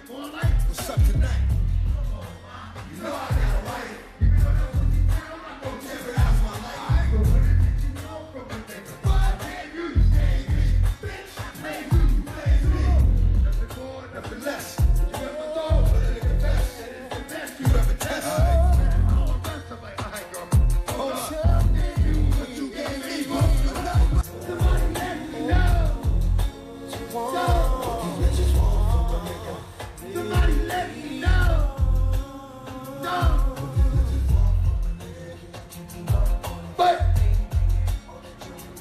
What's up tonight? You know I gotta write it. I'm not gonna jeopardize my life. What? You gave me, bitch. Made you play me. Nothing more, nothing less. You ever thought, but it confess. The best you ever test. Oh, that's somebody. All right, girl. Hold up. But you gave me somebody let me know. Somebody let me know. But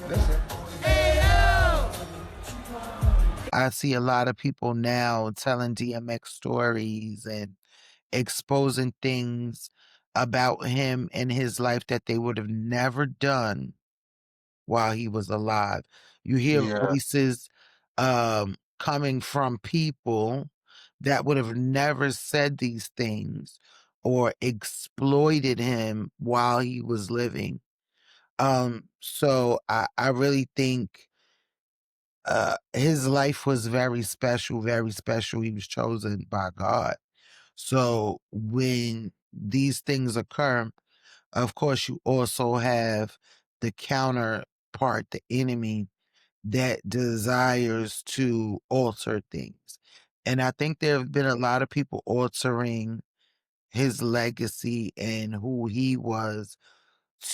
listen. I see a lot of people now telling DMX stories and exposing things about him and his life that they would have never done while he was alive. You hear Yeah, voices coming from people that would have never said these things or exploited him while he was living. So I really think his life was very special, very special. He was chosen by God. So when these things occur, of course, you also have the counterpart, the enemy that desires to alter things. And I think there have been a lot of people altering his legacy and who he was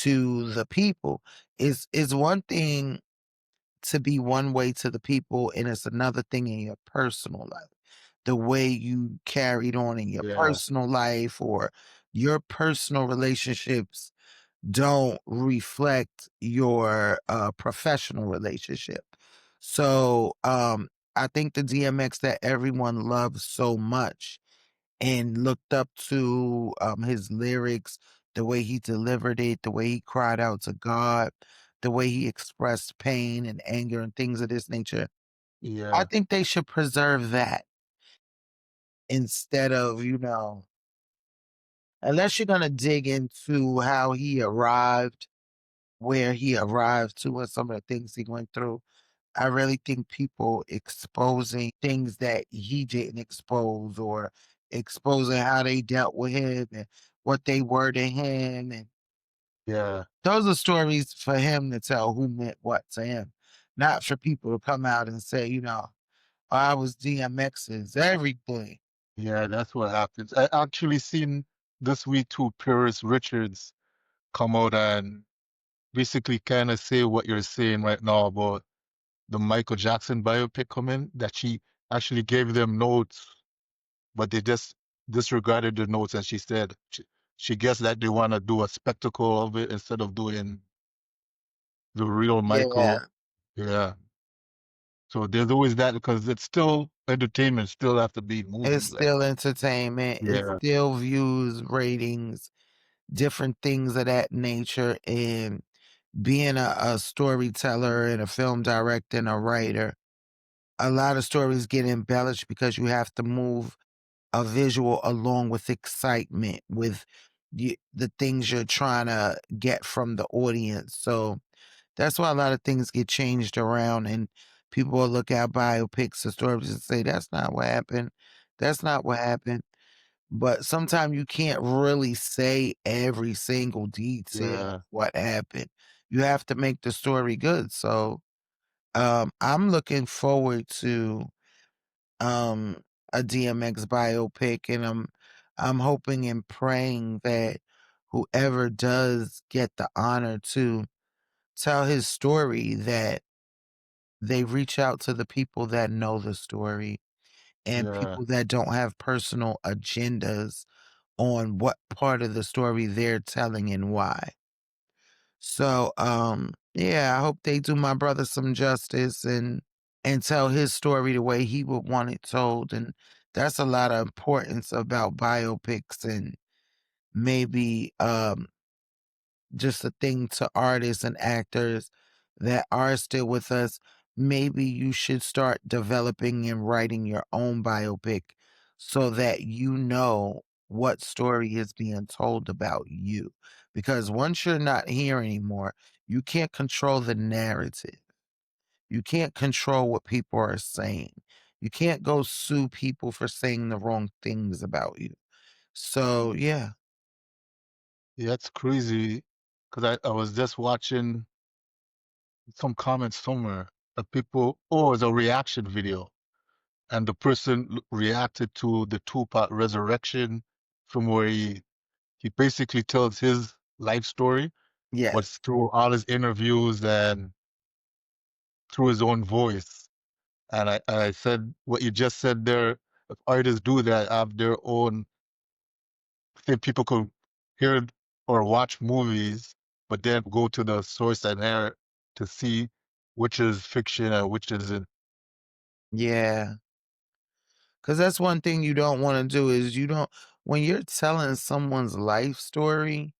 to the people. Is one thing to be one way to the people, and it's another thing in your personal life. The way you carried on in your yeah, personal life or your personal relationships don't reflect your professional relationship. So I think the DMX that everyone loves so much and looked up to, his lyrics, the way he delivered it, the way he cried out to God, the way he expressed pain and anger and things of this nature. I yeah, think they should preserve that instead of, unless you're going to dig into how he arrived, where he arrived to, and some of the things he went through. I really think people exposing things that he didn't expose or exposing how they dealt with him and what they were to him. And yeah, those are stories for him to tell who meant what to him, not for people to come out and say, "Oh, I was DMX's everything." yeah. That's what happens. I actually seen this week too, Paris Richards come out and basically kind of say what you're saying right now about the Michael Jackson biopic coming. That she actually gave them notes, but they just disregarded the notes, and she said she guessed that they want to do a spectacle of it instead of doing the real Yeah. Michael. Yeah. So there's always that because it's still entertainment, still have to be It's movie. Like, still entertainment. It's yeah, still views, ratings, different things of that nature. And being a storyteller and a film director and a writer, a lot of stories get embellished because you have to move a visual along with excitement, with the things you're trying to get from the audience. So that's why a lot of things get changed around, and people will look at biopics or stories and say, "That's not what happened. That's not what happened." But sometimes you can't really say every single detail of yeah, what happened. You have to make the story good. So I'm looking forward to um a DMX biopic, and I'm hoping and praying that whoever does get the honor to tell his story, that they reach out to the people that know the story and yeah, people that don't have personal agendas on what part of the story they're telling and why. So yeah, I hope they do my brother some justice and tell his story the way he would want it told. And that's a lot of importance about biopics, and maybe just a thing to artists and actors that are still with us. Maybe you should start developing and writing your own biopic so that you know what story is being told about you. Because once you're not here anymore, you can't control the narrative. You can't control what people are saying. You can't go sue people for saying the wrong things about you. So, yeah. Yeah, that's crazy. Because I was just watching some comments somewhere of people, oh, it's a reaction video. And the person reacted to the Tupac resurrection from where he basically tells his life story, but Yes. through all his interviews and through his own voice. And I said what you just said there, if artists do that, have their own, I think people could hear or watch movies, but then go to the source and there to see which is fiction and which isn't. Yeah. Because that's one thing you don't wanna do is you don't when you're telling someone's life story,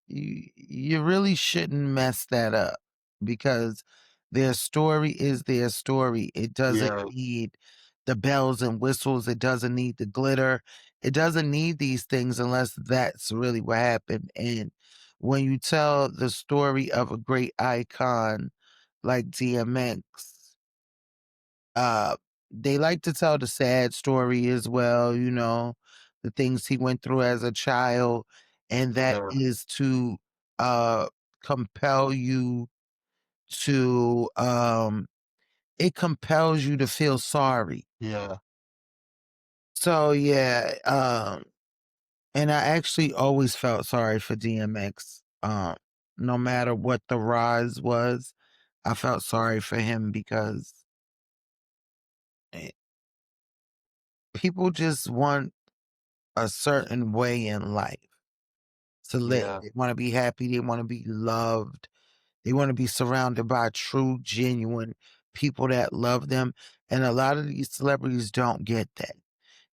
you really shouldn't mess that up because their story is their story. It doesn't Yeah, need the bells and whistles. It doesn't need the glitter. It doesn't need these things unless that's really what happened. And when you tell the story of a great icon like DMX, uh, they like to tell the sad story as well, the things he went through as a child, and that yeah, is to, compel you to, it compels you to feel sorry. yeah, So, yeah, and I actually always felt sorry for DMX, no matter what the rise was, I felt sorry for him because, eh, people just want a certain way in life to live. yeah. They wanna be happy, they wanna be loved, they wanna be surrounded by true, genuine people that love them, and a lot of these celebrities don't get that.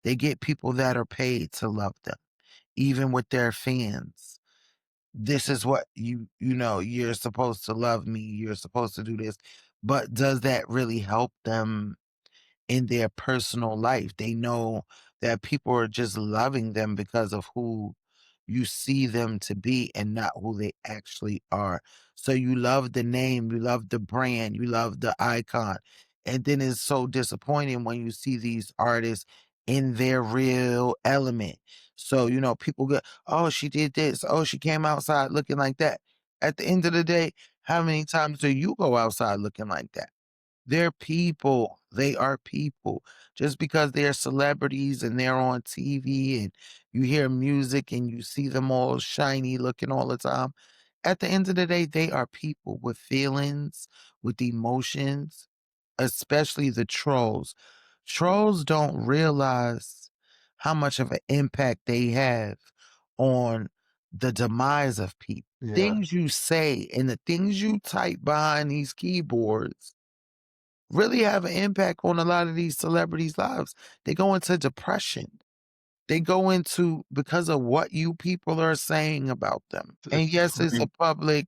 They get people that are paid to love them, even with their fans. This is what you're supposed to love me, you're supposed to do this, but does that really help them in their personal life? They know that people are just loving them because of who you see them to be and not who they actually are. So you love the name, you love the brand, you love the icon. And then it's so disappointing when you see these artists in their real element. So, people go, oh, she did this. Oh, she came outside looking like that. At the end of the day, how many times do you go outside looking like that? They're people. They are people. Just because they're celebrities and they're on TV and you hear music and you see them all shiny looking all the time, at the end of the day, they are people with feelings, with emotions, especially the trolls. Trolls don't realize how much of an impact they have on the demise of people. Yeah, Things you say and the things you type behind these keyboards really have an impact on a lot of these celebrities' lives. They go into depression. They go into because of what you people are saying about them. And it's yes, it's a funny. public,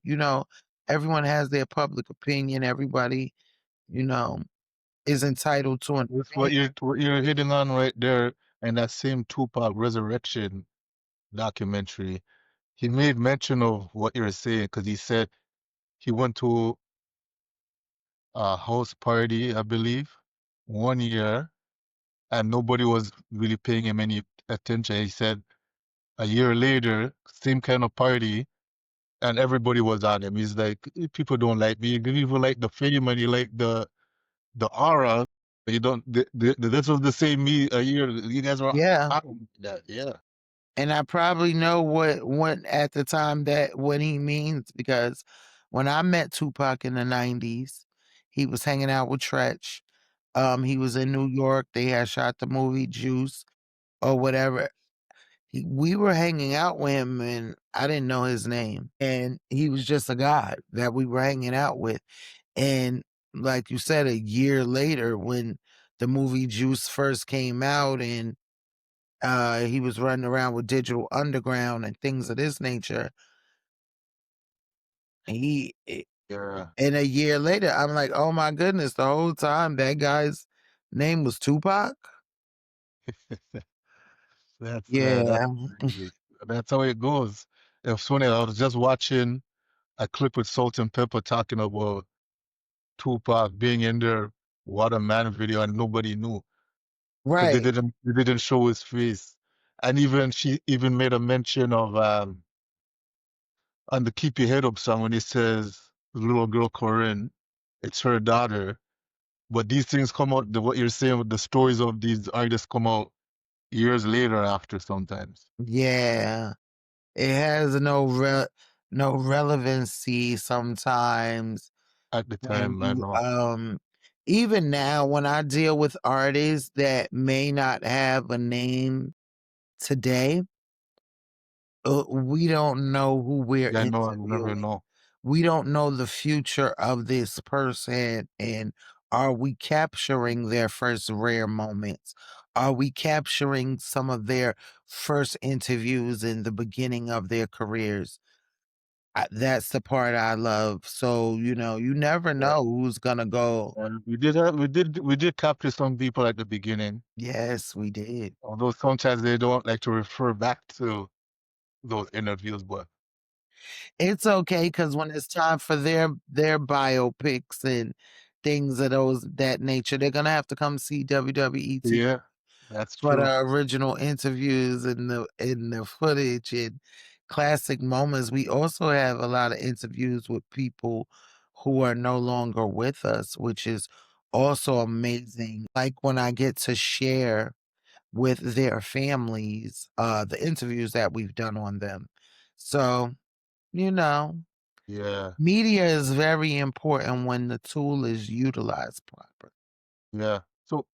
everyone has their public opinion. Everybody, you know, is entitled to an That's opinion. what you're hitting on right there. And that same Tupac resurrection documentary, he made mention of what you're saying because he said he went to a house party, I believe, 1 year, and nobody was really paying him any attention. He said a year later, same kind of party, and everybody was on him. He's like, people don't like me. People like the fame and you like the aura. But you don't. This was the same me a year. You guys were Yeah. on that. Yeah. And I probably know what at the time that what he means because when I met Tupac in the 90s, he was hanging out with Tretch. He was in New York. They had shot the movie Juice or whatever. We were hanging out with him and I didn't know his name. And he was just a guy that we were hanging out with. And like you said, a year later when the movie Juice first came out and he was running around with Digital Underground and things of this nature. He Yeah. and a year later, I'm like, oh my goodness, the whole time that guy's name was Tupac? That's Yeah. crazy. That's how it goes. It was funny. I was just watching a clip with Salt and Pepper talking about Tupac being in there. What a Man video, and nobody knew because Right. they didn't show his face. And even she even made a mention of on the Keep Your Head Up song when he says the little girl Corinne, it's her daughter. But these things come out, what you're saying, the stories of these artists come out years later after sometimes Yeah. It has no relevancy sometimes. at the And time. I you, know. even now when I deal with artists that may not have a name today, we don't know who we're Yeah, I know. You never interviewing. know. We don't know the future of this person, and are we capturing their first rare moments? Are we capturing some of their first interviews in the beginning of their careers? That's the part I love. So, you never Yeah. know who's gonna go. And we did capture some people at the beginning, Yes, we did. although sometimes they don't like to refer back to those interviews. But It's okay because when it's time for their biopics and things of that nature, they're gonna have to come see WWE yeah, that's for true. the original interviews and the footage and classic moments. We also have a lot of interviews with people who are no longer with us, which is also amazing. Like when I get to share with their families the interviews that we've done on them. So, you know, Yeah, media is very important when the tool is utilized properly. yeah. So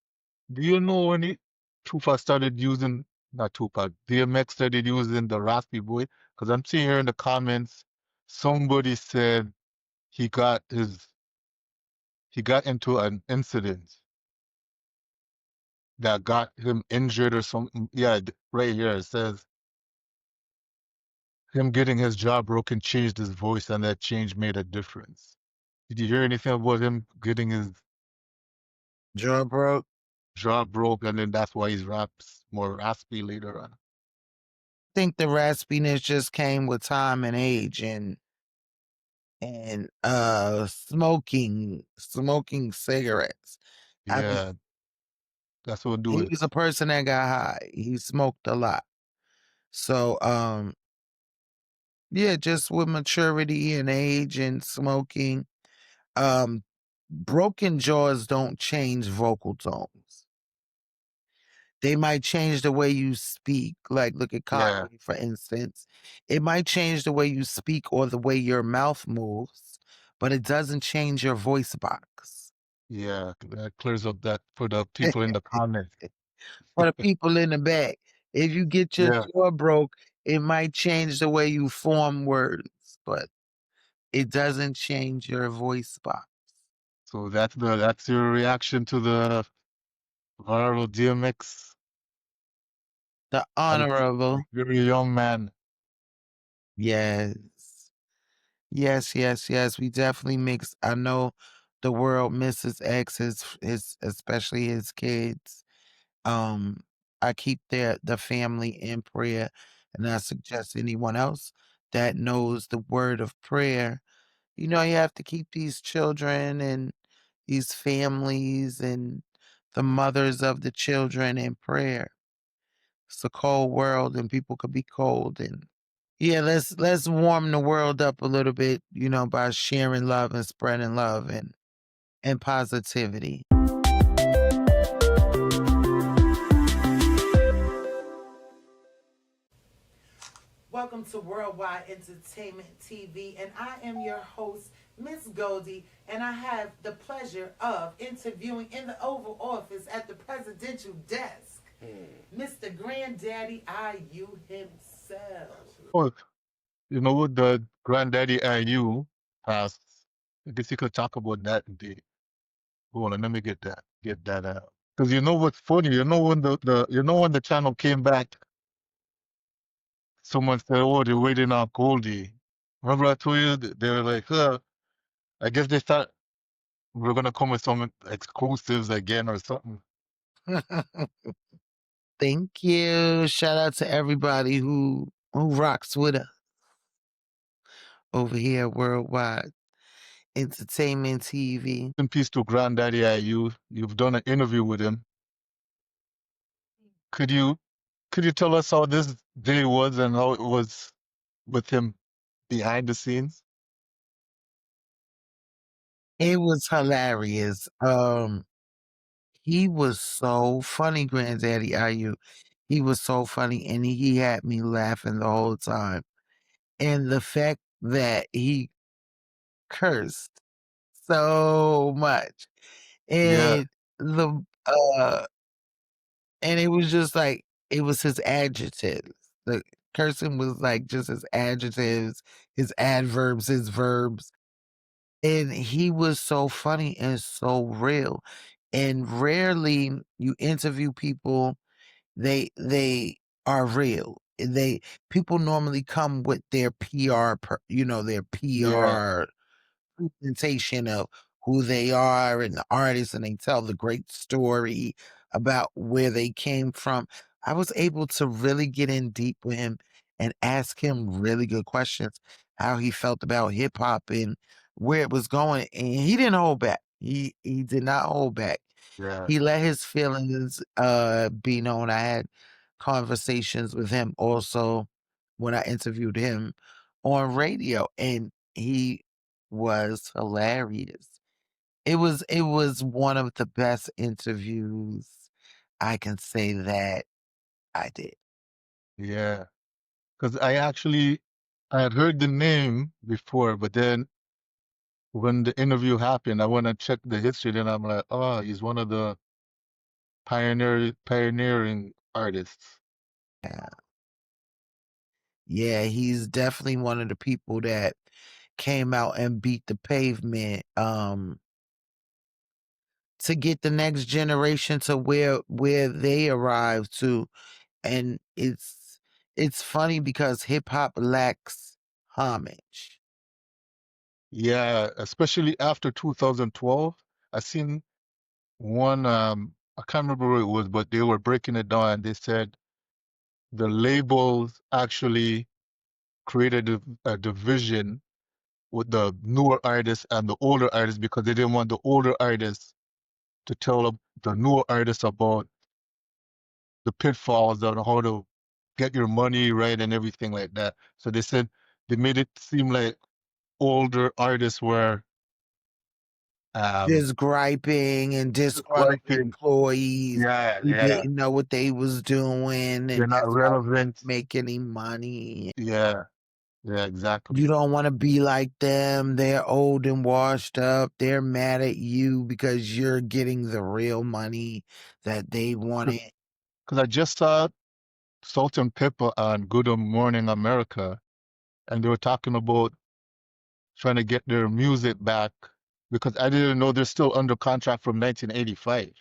do you know when Tupac started using, not Tupac, DMX started using the raspy boy? Because I'm seeing here in the comments, somebody said he got his he got into an incident that got him injured or something. Yeah, right here it says him getting his jaw broken changed his voice, and that change made a difference. Did you hear anything about him getting his Jaw broke. jaw broke, and then that's why he's raps more raspy later on? Think the raspiness just came with time and age and smoking cigarettes. I mean, Yeah, that's what do he it. was a person that got high. He smoked a lot. So yeah, just with maturity and age and smoking, um broken jaws don't change vocal tones. They might change the way you speak, like, look at Yeah, Kanye, for instance. It might change the way you speak or the way your mouth moves, but it doesn't change your voice box. yeah, that clears up that for the people in the comments. For the people in the back, if you get your Yeah, jaw broke, it might change the way you form words, but it doesn't change your voice box. so that's your reaction to the viral DMX The and a honorable, very young man. yes. Yes, yes, yes. We definitely mix. I know the world misses X, his especially his kids. Um, I keep the family in prayer, and I suggest anyone else that knows the word of prayer. You have to keep these children and these families and the mothers of the children in prayer. It's a cold world, and people could be cold, and yeah, let's warm the world up a little bit, by sharing love and spreading love and positivity. Welcome to Worldwide Entertainment TV, and I am your host, Miss Goldie, and I have the pleasure of interviewing in the Oval Office at the presidential desk, Mr. Granddaddy IU himself. Oh, you know what the Granddaddy IU passed? I guess you could talk about that indeed. Hold on, let me get that out. Because you know what's funny? You know when when the channel came back, someone said, "Oh, they're waiting on Goldie." Remember I told you they were like, I guess they thought we're gonna come with some exclusives again or something. Thank you. Shout out to everybody who rocks with us over here worldwide. entertainment TV. In peace to Granddaddy IU. You've done an interview with him. Could you could you tell us how this day was and how it was with him behind the scenes? It was hilarious. He was so funny, Granddaddy IU. He was so funny, and he had me laughing the whole time. And the fact that he cursed so much, Yeah, and the uh, and it was just like it was his adjectives. The cursing was like just his adjectives, his adverbs, his verbs. And he was so funny and so real. And rarely you interview people, they are real. They people normally come with their their yeah, PR presentation of who they are and the artist, and they tell the great story about where they came from. I was able to really get in deep with him and ask him really good questions, how he felt about hip hop and where it was going. And he didn't hold back. He did not hold back. yeah, He let his feelings be known. I had conversations with him also when I interviewed him on radio, and he was hilarious. It was one of the best interviews I can say that I did. yeah. Because I had heard the name before, but then when the interview happened, I went and checked the history. Then I'm like, oh, he's one of the pioneering artists. Yeah. Yeah, he's definitely one of the people that came out and beat the pavement, to get the next generation to where they arrived to. And it's funny because hip hop lacks homage. Yeah, especially after 2012. I seen one, I can't remember who it was, but they were breaking it down and they said the labels actually created a division with the newer artists and the older artists because they didn't want the older artists to tell the newer artists about the pitfalls on how to get your money right and everything like that. So they said they made it seem like older artists were um Just griping and disgruntled griping. employees Yeah, who yeah. didn't know what they was doing, They're and not that's why they relevant. didn't make any money. Yeah, yeah, You exactly. don't wanna be like them, they're old and washed up, they're mad at you because you're getting the real money that they wanted. Because I just saw Salt and Pepper on Good Morning America, and they were talking about trying to get their music back because I didn't know they're still under contract from 1985.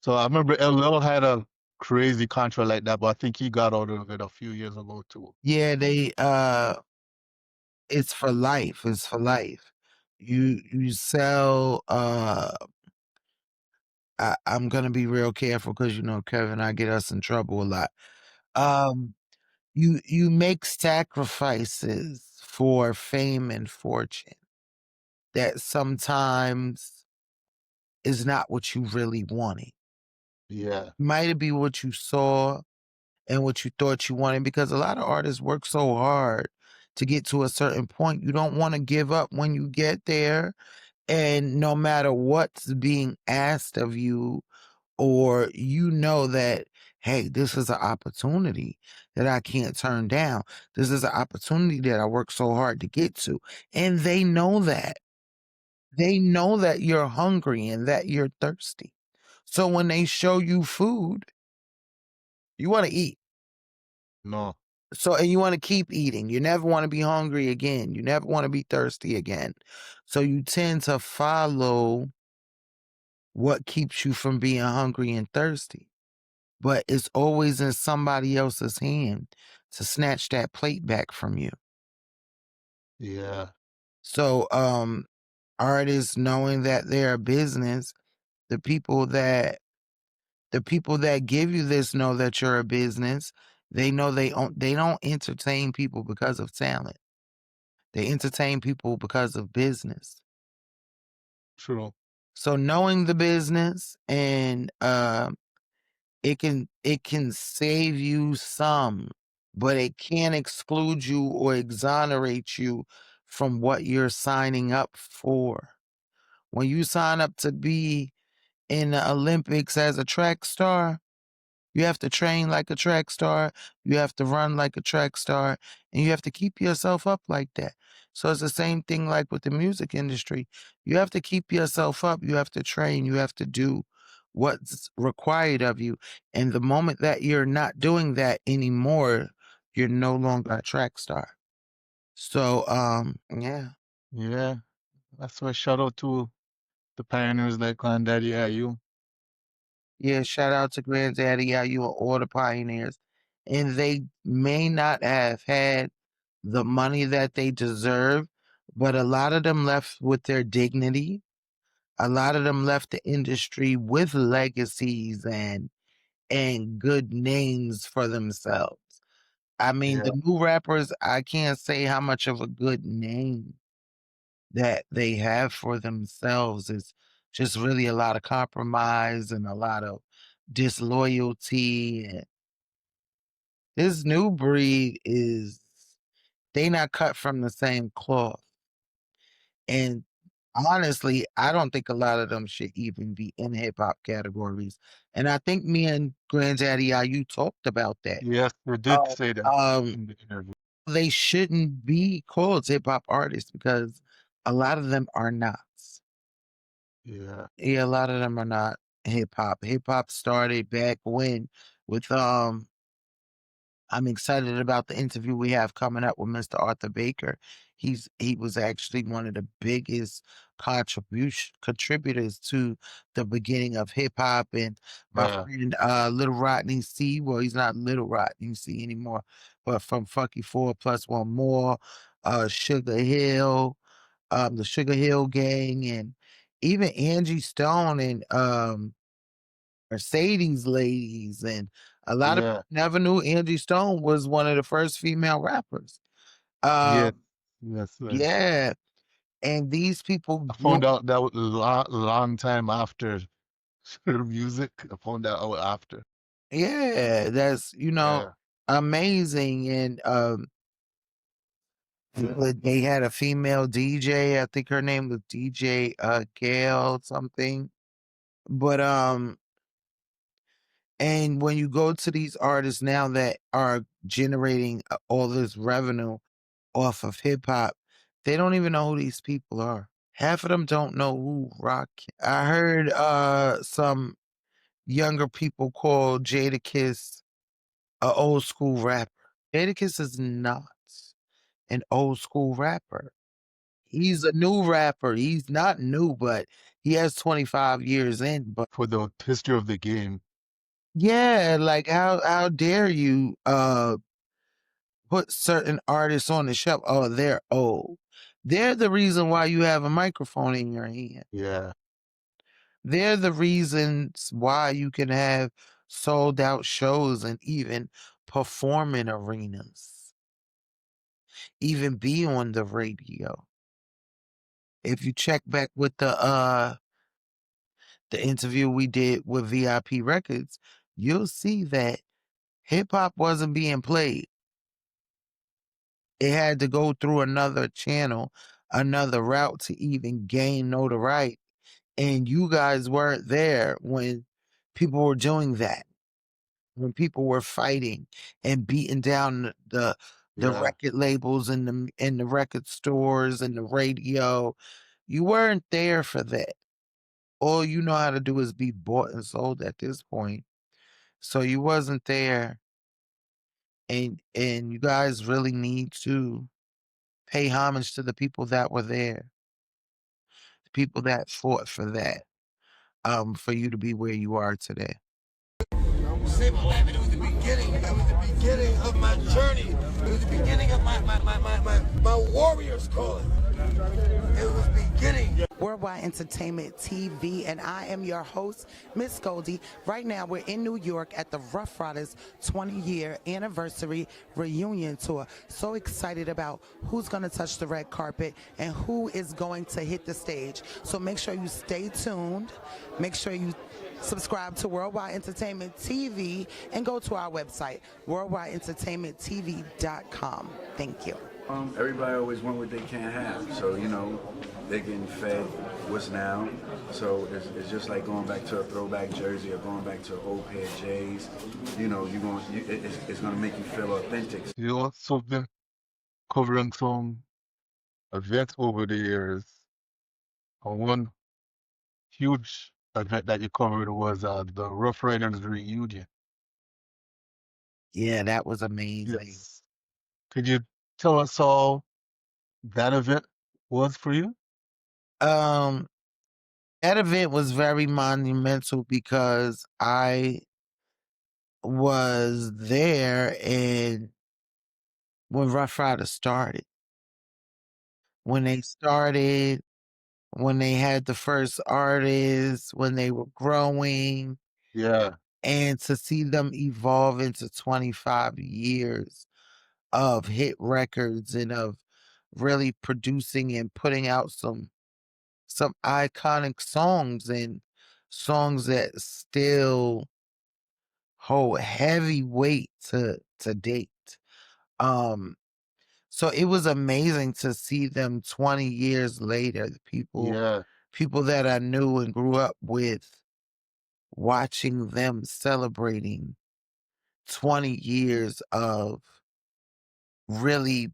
So I remember LL had a crazy contract like that, but I think he got out of it a few years ago too. Yeah, it's for life, it's for life. You sell, I'm gonna be real careful because Kevin, I get us in trouble a lot. Um, you make sacrifices for fame and fortune that sometimes is not what you really wanted. Yeah, Might be what you saw and what you thought you wanted, because a lot of artists work so hard to get to a certain point. You don't want to give up when you get there. And no matter what's being asked of you, or that, hey, this is an opportunity that I can't turn down. This is an opportunity that I work so hard to get to. And they know that. They know that you're hungry and that you're thirsty. So when they show you food, you want to eat. no, So, and you want to keep eating. You never want to be hungry again. You never want to be thirsty again. So you tend to follow what keeps you from being hungry and thirsty. But it's always in somebody else's hand to snatch that plate back from you. yeah, So, artists knowing that they're a business, the people that the people that give you this know that you're a business. They know they don't entertain people because of talent. They entertain people because of business. True. So knowing the business and it can save you some, but it can't exclude you or exonerate you from what you're signing up for. When you sign up to be in the Olympics as a track star, you have to train like a track star, you have to run like a track star, and you have to keep yourself up like that. So it's the same thing like with the music industry. You have to keep yourself up, you have to train, you have to do what's required of you. And the moment that you're not doing that anymore, you're no longer a track star. So yeah. Yeah. That's why shout out to the pioneers like Granddaddy IU. Yeah, shout out to Granddaddy IU and all the pioneers. And they may not have had the money that they deserve, but a lot of them left with their dignity. A lot of them left the industry with legacies and good names for themselves. I mean, Yeah. the new rappers, I can't say how much of a good name that they have for themselves. It's just really a lot of compromise and a lot of disloyalty. And this new breed is they not cut from the same cloth. And honestly, I don't think a lot of them should even be in hip hop categories. And I think me and Granddaddy IU talked about that. Yes, they did Uh, say that um, in the interview. they shouldn't be called hip hop artists because a lot of them are not. Yeah. Yeah, a lot of them are not hip hop. Hip hop started back when with I'm excited about the interview we have coming up with Mr. Arthur Baker. He was actually one of the biggest contribution contributors to the beginning of hip hop. And my Yeah. friend Little Rodney C, well, he's not Little Rodney C anymore, but from Funky Four Plus One More, Sugar Hill, the Sugar Hill Gang, and even Angie Stone and Mercedes ladies, and a lot of Yeah. people never knew Angie Stone was one of the first female rappers. Yes. Um, Yes. Yes. yeah, and these people I grew. found out that was long time after her music. I found that out after. Yeah, that's Yeah. amazing. And they had a female DJ. I think her name was DJ Gail something. But and when you go to these artists now that are generating all this revenue off of hip hop, they don't even know who these people are. Half of them don't know who Rock. I heard some younger people call Jadakiss a old school rapper. Jadakiss is not an old school rapper. He's a new rapper. He's not new, but he has 25 years in. But For the history of the game. yeah, like how dare you put certain artists on the shelf? Oh, they're old. They're the reason why you have a microphone in your hand. Yeah. They're the reasons why you can have sold out shows and even perform in arenas, even be on the radio. If you check back with the interview we did with VIP Records, you'll see that hip hop wasn't being played. It had to go through another channel, another route to even gain notoriety. And you guys weren't there when people were doing that, when people were fighting and beating down the Yeah. record labels and the record stores and the radio. You weren't there for that. All you know how to do is be bought and sold at this point. So you wasn't there, and you guys really need to pay homage to the people that were there, the people that fought for that, for you to be where you are today. Say my life, it was to be beginning. It was the beginning of my journey. It was the beginning of my warrior's calling. It was beginning. Worldwide Entertainment TV, and I am your host, Miss Goldie. Right now, we're in New York at the Ruff Ryders 20-year anniversary reunion tour. So excited about who's going to touch the red carpet and who is going to hit the stage. So make sure you stay tuned. Make sure you subscribe to Worldwide Entertainment TV and go to our website, worldwideentertainmenttv.com. Thank you. Everybody always want what they can't have, so you know they're getting fed what's now. So it's just like going back to a throwback jersey or going back to an old pair of J's. You know, it's gonna make you feel authentic. You also been covering some events over the years. One huge event that you covered was the Ruff Ryders reunion. Yeah, that was amazing. Yes. Could you tell us how that event was for you? That event was very monumental because I was there and when Ruff Ryders started. When they started, when they had the first artists, when they were growing, Yeah, and to see them evolve into 25 years of hit records and of really producing and putting out some iconic songs and songs that still hold heavy weight to date. Um, so it was amazing to see them 20 years later, the yeah, people that I knew and grew up with, watching them celebrating 20 years of really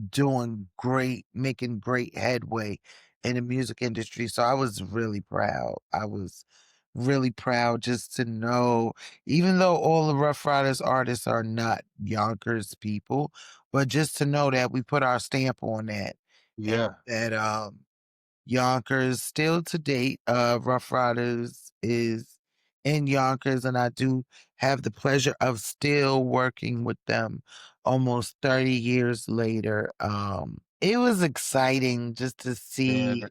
doing great, making great headway in the music industry. So I was really proud. I was really proud just to know, even though all the Ruff Ryders artists are not Yonkers people, but just to know that we put our stamp on that. And yeah, that Yonkers still to date, Ruff Ryders is in Yonkers, and I do have the pleasure of still working with them almost 30 years later. It was exciting just to yeah. see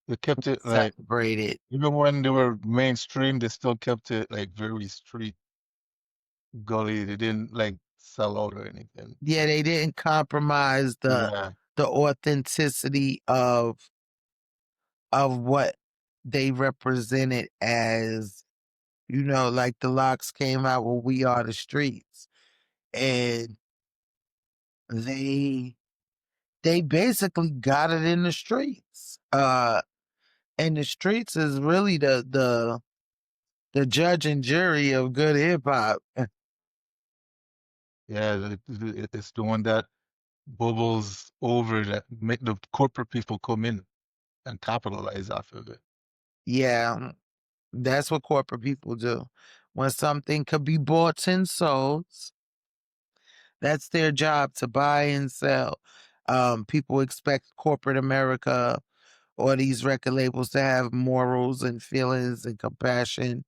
They kept it like celebrate it. even when they were mainstream, they still kept it like very street gully. They didn't like sell out or anything. Yeah, they didn't compromise Yeah, the authenticity of what they represented as, like the Locks came out with We Are the Streets. And they they basically got it in the streets. And the streets is really the judge and jury of good hip hop. yeah. It's the one that bubbles over that make the corporate people come in and capitalize off of it. Yeah, that's what corporate people do. When something could be bought and sold, that's their job to buy and sell. People expect corporate America or these record labels to have morals and feelings and compassion.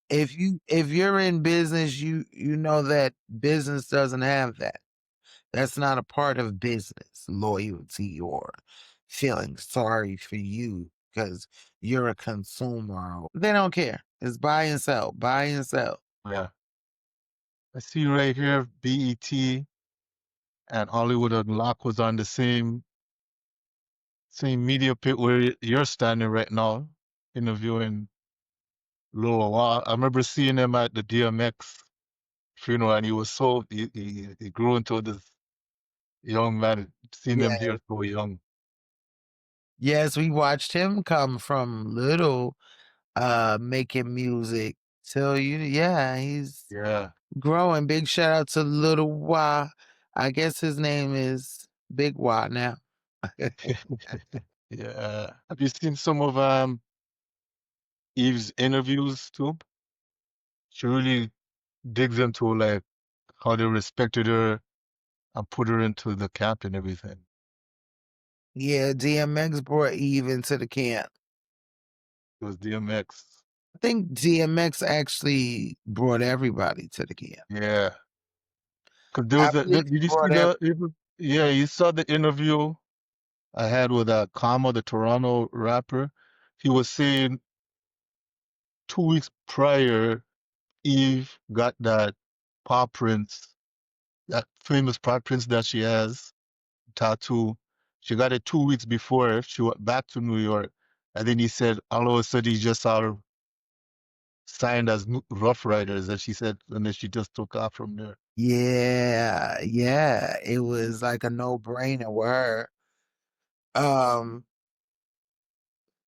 If you're in business, you know that business doesn't have that. That's not a part of business, loyalty or feeling sorry for you because you're a consumer. They don't care. It's buy and sell, buy and sell. Yeah. I see right here, BET and Hollywood Unlocked was on the same media pit where you're standing right now, interviewing Lil Wayne. I remember seeing him at the DMX funeral, and he was he grew into this young man. Seeing Yeah. him here so young. Yes, we watched him come from little making music till he's Yeah, growing. Big shout out to Little Y. I guess his name is Big Y now. yeah. Have you seen some of Eve's interviews too? She really digs into like how they respected her and put her into the camp and everything. Yeah, DMX brought Eve into the camp. It was DMX. I think DMX actually brought everybody to the camp. Yeah. Cause there I was believe did he you see brought every, yeah, you saw the interview I had with Kama, the Toronto rapper. He was saying 2 weeks prior, Eve got that paw prints, that famous paw prints that she has, tattoo. She got it 2 weeks before she went back to New York. And then he said, all of a sudden, he just saw her signed as Rough Riders. And she said, and then she just took off from there. yeah, it was like a no-brainer with her.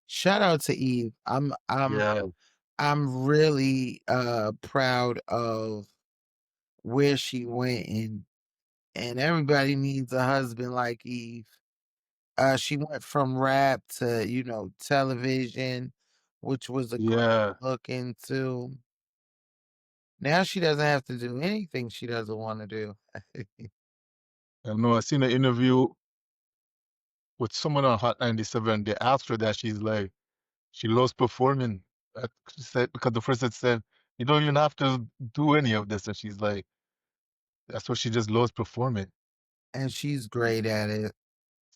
Shout out to Eve. Yeah, I'm really proud of where she went, and everybody needs a husband like Eve. She went from rap to, television, which was a great yeah. look into. Now she doesn't have to do anything she doesn't want to do. I know. I seen an interview with someone on Hot 97. They asked her that. She's like, she loves performing. She said, because the person said, you don't even have to do any of this. And she's like, that's what she just loves performing. And she's great at it.